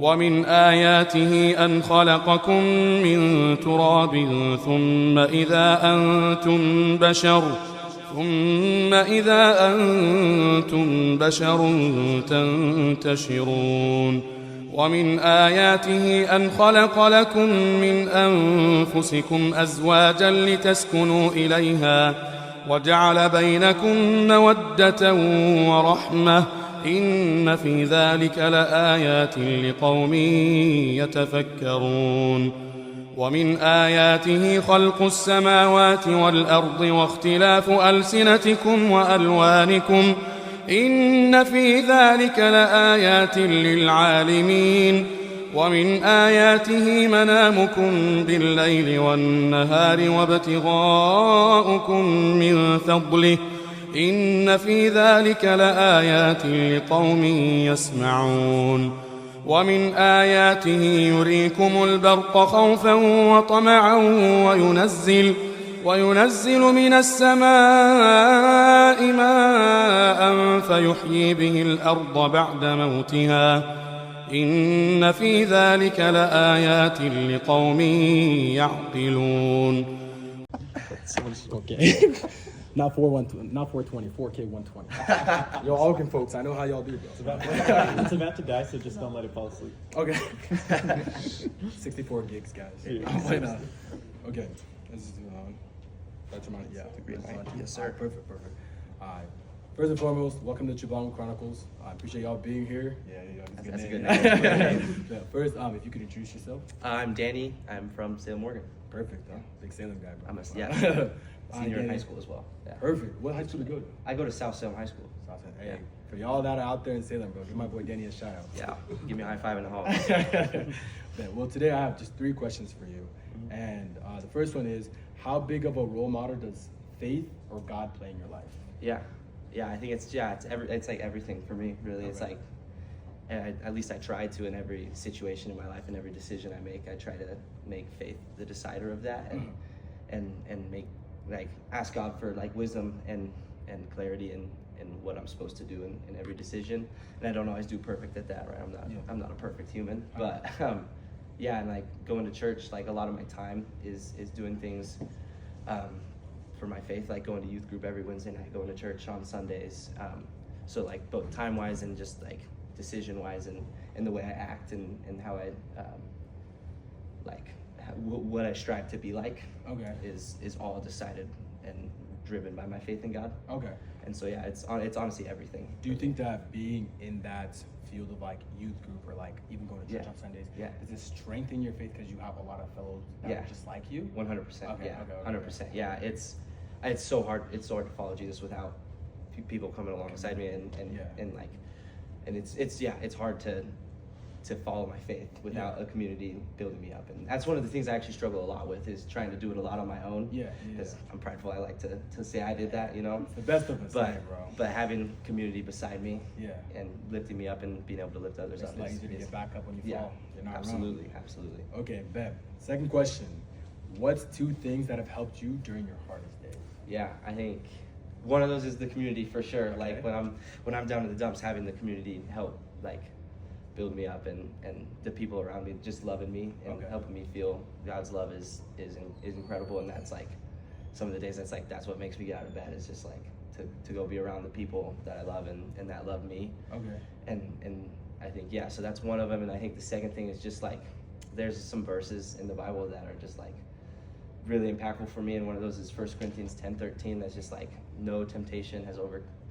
ومن آياته أن خلقكم من تراب ثم إذا أنتم بشر تنتشرون ومن آياته أن خلق لكم من أنفسكم أزواجا لتسكنوا إليها وجعل بينكم مودة ورحمة إن في ذلك لآيات لقوم يتفكرون ومن آياته خلق السماوات والأرض واختلاف ألسنتكم وألوانكم إن في ذلك لآيات للعالمين ومن آياته منامكم بالليل والنهار وابتغاؤكم من فضله إن في ذلك لآيات لقوم يسمعون ومن آياته يريكم البرق خوفا وطمعا وينزل من السماء ماء فيحيي به الأرض بعد موتها إن في ذلك لآيات لقوم يعقلون. Okay. Not 420, 4K 120. Yo, Oregon folks, I know how y'all do, bro. It's about to die, so just don't let it fall asleep. Okay. 64 gigs, guys. Why not? Okay. This is that's your mind. Yeah. Green light. Yes, sir. All right, perfect. All right. First and foremost, welcome to Chibang Chronicles. I appreciate y'all being here. That's a good name. Yeah, first, if you could introduce yourself. I'm Danny. I'm from Salem, Oregon. Perfect. Big Salem guy, bro. I'm a senior in high school as well. Yeah. Perfect. What high school do you go to? I go to South Salem High School. South Salem. Hey, Yeah. for y'all that are out there in Salem, bro, give my boy Danny a shout out. Yeah. Give me a high five in the hall. Yeah, well, today I have just 3 questions for you. And the first one is, how big of a role model does faith or God play in your life? Yeah. I think it's like everything for me, really. Okay. It's like, at least I try to in every situation in my life and every decision I make, I try to make faith the decider of that and make, like, ask God for like wisdom and clarity in what I'm supposed to do in every decision. And I don't always do perfect at that, right? I'm not a perfect human, but yeah, and like going to church, like a lot of my time is doing things for my faith, like going to youth group every Wednesday night, going to church on Sundays. So like both time wise and just like decision wise and the way I act and how I what I strive to be like. Okay. Is all decided and driven by my faith in God. Okay. And so yeah, it's honestly everything. Do you think that being in that field of like youth group or like even going to church on Sundays, does it strengthen your faith because you have a lot of fellows that are just like you? 100%. Okay, Yeah. okay. 100%. Yeah. It's so hard. It's so hard to follow Jesus without people coming alongside me and it's hard to follow my faith without a community building me up. And that's one of the things I actually struggle a lot with, is trying to do it a lot on my own. Because I'm prideful. I like to say I did that, you know. It's the best of us, bro. But having community beside me, Yeah. and lifting me up and being able to lift others up It's like easy to get back up when you fall. You're not absolutely. wrong. Okay, bet. Second question. What's 2 things that have helped you during your hardest days? Yeah, I think one of those is the community for sure. Okay. Like when I'm down in the dumps, having the community help like build me up and the people around me just loving me and helping me feel God's love is incredible. And that's like some of the days that's what makes me get out of bed, is just like to go be around the people that I love and that love me. Okay. And I think, so that's one of them. And I think the second thing is just like, there's some verses in the Bible that are just like really impactful for me. And one of those is 1 Corinthians 10:13. That's just like, no temptation has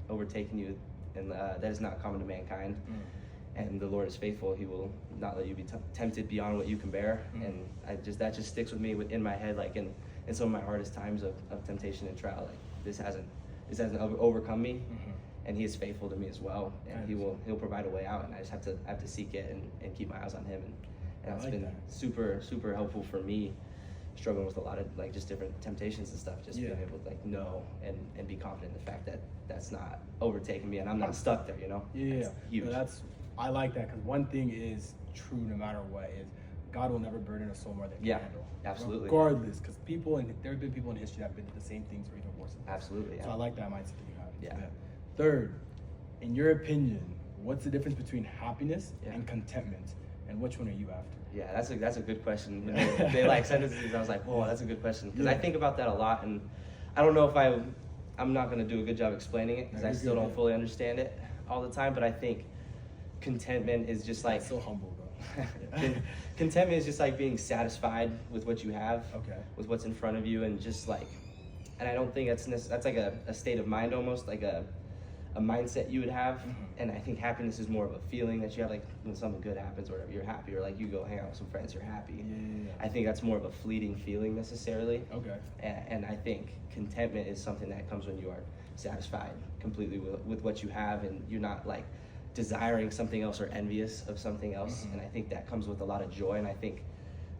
overtaken you, and that is not common to mankind. And the Lord is faithful. He will not let you be tempted beyond what you can bear. And that just sticks with me in my head, like in some of my hardest times of temptation and trial. Like this hasn't overcome me, and He is faithful to me as well. And He'll provide a way out. And I just have to seek it and keep my eyes on Him. And it's been super, super helpful for me, struggling with a lot of like just different temptations and stuff. Just being able to like know and be confident in the fact that that's not overtaking me and I'm not stuck there. You know. Yeah. Huge. I like that, because one thing is true no matter what, is God will never burden a soul more than he can handle. Absolutely. Regardless, because there have been people in history that have been to the same things or even worse. Absolutely. Yeah. So I like that mindset that you have. Yeah. Third, in your opinion, what's the difference between happiness and contentment? and which one are you after? Yeah, that's a good question. When they like sentences, I was like, whoa, that's a good question. Because I think about that a lot, and I don't know if I'm not going to do a good job explaining it, because I still don't fully understand it all the time, but I think contentment is just like... That's so humble, bro. Contentment is just like being satisfied with what you have, with what's in front of you, and just like, and I don't think that's like a state of mind, almost like a mindset you would have. And I think happiness is more of a feeling that you have, like when something good happens or whatever, you're happy, or like you go hang out with some friends, you're happy. I think that's more of a fleeting feeling necessarily. And I think contentment is something that comes when you are satisfied completely with what you have, and you're not like desiring something else or envious of something else. And I think that comes with a lot of joy. And I think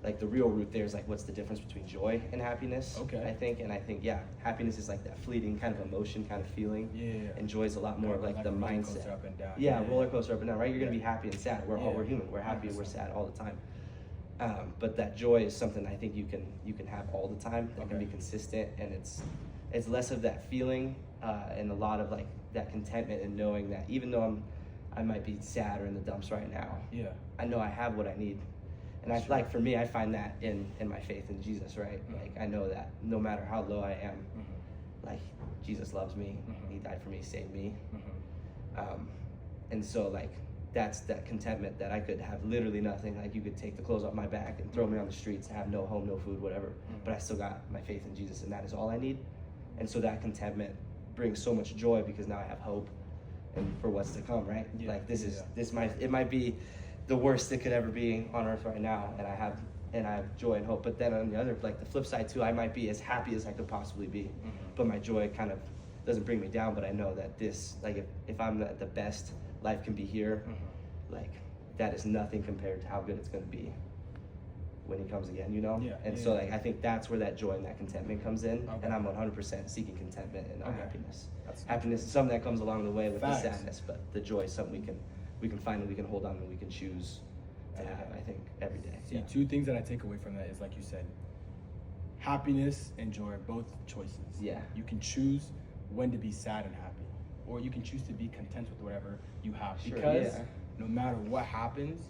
like the real root there is like, what's the difference between joy and happiness? I think, and I think, yeah, happiness is like that fleeting kind of emotion, kind of feeling. And joy is a lot more of like the mindset. Up and down. Roller coaster up and down, right? You're gonna be happy and sad. We're human. We're happy and we're sad all the time. But that joy is something I think you can have all the time. That can be consistent, and it's less of that feeling and a lot of like that contentment and knowing that even though I might be sad or in the dumps right now, I know I have what I need. And I like, for me, I find that in my faith in Jesus, right? Like I know that no matter how low I am, like Jesus loves me. He died for me, saved me. And so like that's that contentment that I could have literally nothing. Like you could take the clothes off my back and throw me on the streets, have no home, no food, whatever. But I still got my faith in Jesus, and that is all I need. And so that contentment brings so much joy, because now I have hope and for what's to come, right? Like it might be the worst it could ever be on earth right now, and I have joy and hope. But then on the other, like the flip side too, I might be as happy as I could possibly be, but my joy kind of doesn't bring me down. But I know that this, like if I'm at the best life can be here, like that is nothing compared to how good it's going to be when he comes again, you know? So like I think that's where that joy and that contentment comes in. And I'm 100% seeking contentment and not happiness. Happiness is something that comes along the way with the sadness, but the joy is something we can find, and we can hold on, and we can choose to have, I think, every day. See, two things that I take away from that is, like you said, happiness and joy are both choices. You can choose when to be sad and happy, or you can choose to be content with whatever you have, because no matter what happens,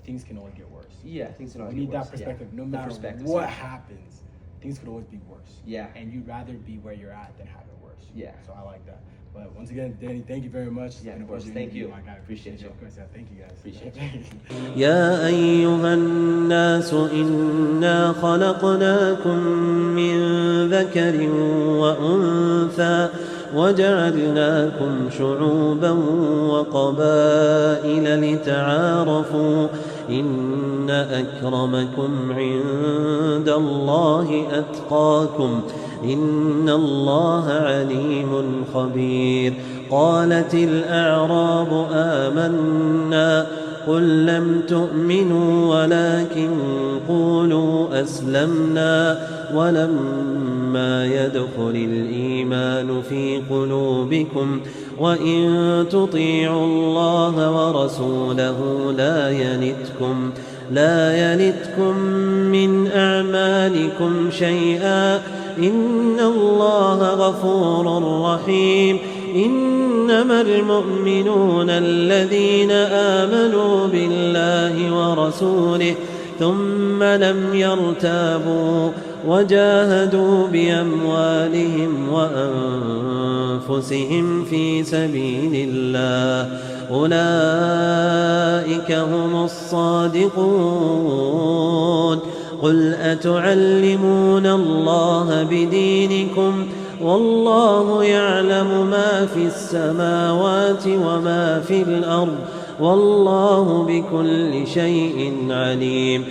things can always get worse. Things can always get worse. We need that perspective. No matter what happens, things could always be worse. And you'd rather be where you're at than have it worse. So I like that. But once again, Danny, thank you very much. Of course. Thank you. My guy. Appreciate you. Of course, thank you guys. Appreciate you. يا أيها الناس إنا خلقناكم من ذكر وأنثى وجعلناكم شعوبا وقبائل لتعارفوا إن أكرمكم عند الله أتقاكم إن الله عليم خبير. قالت الأعراب آمنا قل لم تؤمنوا ولكن قولوا أسلمنا ولما يدخل الإيمان في قلوبكم وإن تطيعوا الله ورسوله لا يلتكم من أعمالكم شيئا إن الله غفور رحيم. إنما المؤمنون الذين آمنوا بالله ورسوله ثم لم يرتابوا وجاهدوا بأموالهم وأنفسهم في سبيل الله أولئك هم الصادقون. قل أتعلمون الله بدينكم والله يعلم ما في السماوات وما في الأرض والله بكل شيء عليم.